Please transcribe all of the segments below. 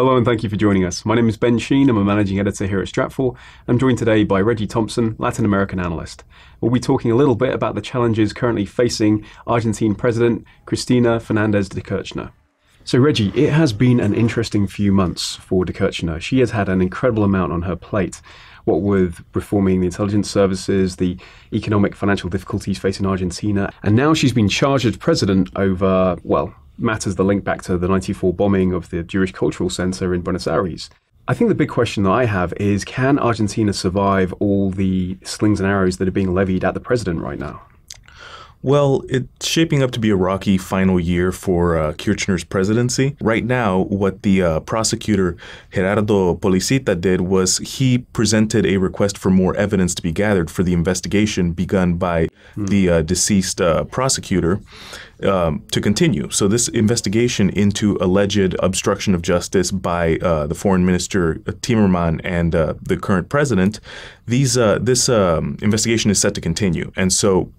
Hello and thank you for joining us. My name is Sheen. I'm a managing editor here at Stratfor. I'm joined today by Reggie Thompson, Latin American analyst. We'll be talking a little bit about the challenges currently facing Argentine President Cristina Fernández de Kirchner. So Reggie, it has been an interesting few months for de Kirchner. She has had an incredible amount on her plate. What with reforming the intelligence services, the economic financial difficulties facing Argentina, and now she's been charged as president over, matters that link back to the '94 bombing of the Jewish Cultural Center in Buenos Aires. I think the big question that I have is, can Argentina survive all the slings and arrows that are being levied at the president right now? Well, it's shaping up to be a rocky final year for Kirchner's presidency. Right now, what the prosecutor Gerardo Policita did was he presented a request for more evidence to be gathered for the investigation begun by the deceased prosecutor to continue. So this investigation into alleged obstruction of justice by the foreign minister Timmerman and the current president, this investigation is set to continue. And so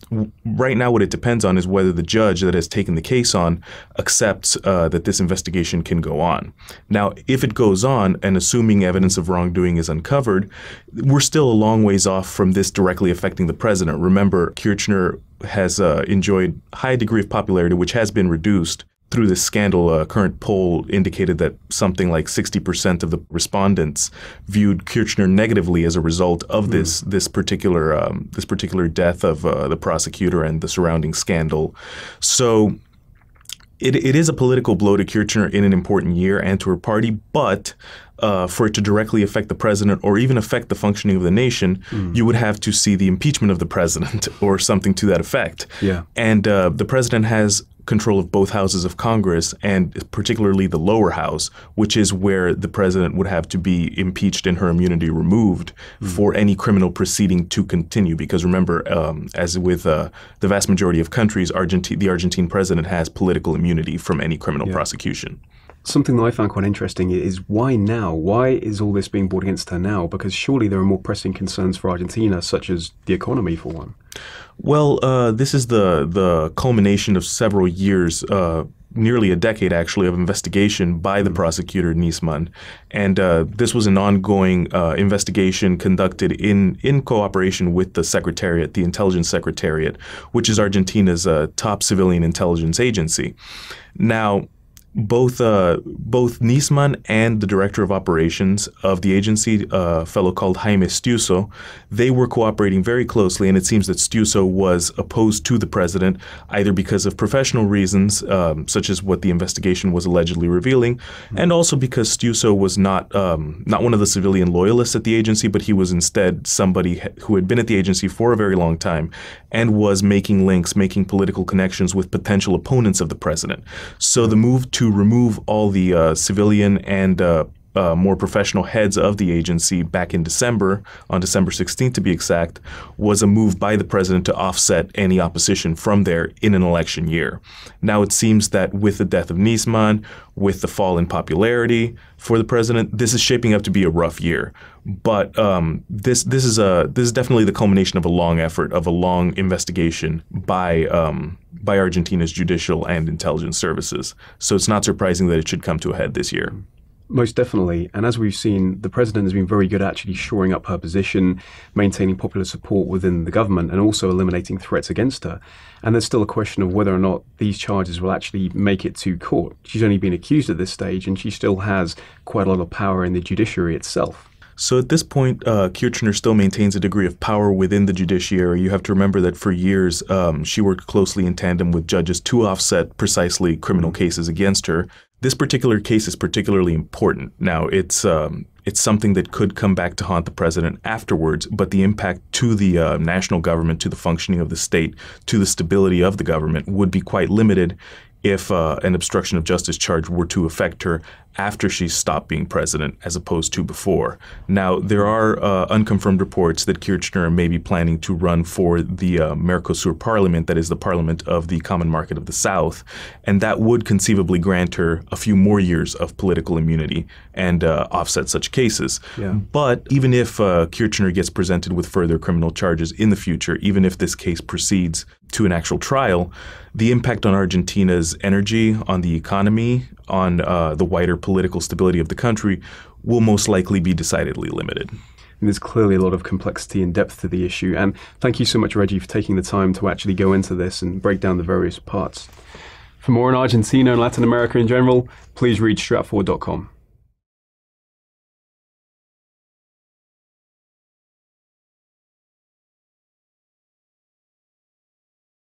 right now what it depends on is whether the judge that has taken the case on accepts that this investigation can go on. Now, if it goes on, and assuming evidence of wrongdoing is uncovered, we're still a long ways off from this directly affecting the president. Remember, Kirchner has enjoyed a high degree of popularity, which has been reduced through this scandal. A current poll indicated that something like 60% of the respondents viewed Kirchner negatively as a result of this particular death of the prosecutor and the surrounding scandal. So it is a political blow to Kirchner in an important year and to her party, but for it to directly affect the president or even affect the functioning of the nation, you would have to see the impeachment of the president or something to that effect. Yeah. And the president has control of both houses of Congress, and particularly the lower house, which is where the president would have to be impeached and her immunity removed for any criminal proceeding to continue. Because remember, as with the vast majority of countries, the Argentine president has political immunity from any criminal prosecution. Something that I found quite interesting is, why now? Why is all this being brought against her now? Because surely there are more pressing concerns for Argentina, such as the economy, for one. Well, this is the culmination of several years, nearly a decade actually, of investigation by the prosecutor Nisman. And this was an ongoing investigation conducted in cooperation with the Secretariat, the Intelligence Secretariat, which is Argentina's top civilian intelligence agency. Now, both Nisman and the director of operations of the agency, a fellow called Jaime Stiuso, they were cooperating very closely, and it seems that Stiuso was opposed to the president either because of professional reasons, such as what the investigation was allegedly revealing, and also because Stiuso was not one of the civilian loyalists at the agency, but he was instead somebody who had been at the agency for a very long time and was making links, making political connections with potential opponents of the president. So the move to remove all the civilian and more professional heads of the agency back in December, on December 16th to be exact, was a move by the president to offset any opposition from there in an election year. Now it seems that with the death of Nisman, with the fall in popularity for the president, this is shaping up to be a rough year. But this is definitely the culmination of a long effort, of a long investigation by Argentina's judicial and intelligence services. So it's not surprising that it should come to a head this year. Most definitely. And as we've seen, the president has been very good at actually shoring up her position, maintaining popular support within the government, and also eliminating threats against her. And there's still a question of whether or not these charges will actually make it to court. She's only been accused at this stage, and she still has quite a lot of power in the judiciary itself. So at this point, Kirchner still maintains a degree of power within the judiciary. You have to remember that for years, she worked closely in tandem with judges to offset precisely criminal cases against her. This particular case is particularly important. Now, it's something that could come back to haunt the president afterwards, but the impact to the national government, to the functioning of the state, to the stability of the government would be quite limited if an obstruction of justice charge were to affect her after she stopped being president as opposed to before. Now, there are unconfirmed reports that Kirchner may be planning to run for the Mercosur parliament, that is the parliament of the Common Market of the South, and that would conceivably grant her a few more years of political immunity and offset such cases. Yeah. But even if Kirchner gets presented with further criminal charges in the future, even if this case proceeds to an actual trial, the impact on Argentina's energy, on the economy, on the wider political stability of the country will most likely be decidedly limited. And there's clearly a lot of complexity and depth to the issue. And thank you so much, Reggie, for taking the time to actually go into this and break down the various parts. For more on Argentina and Latin America in general, please read stratfor.com.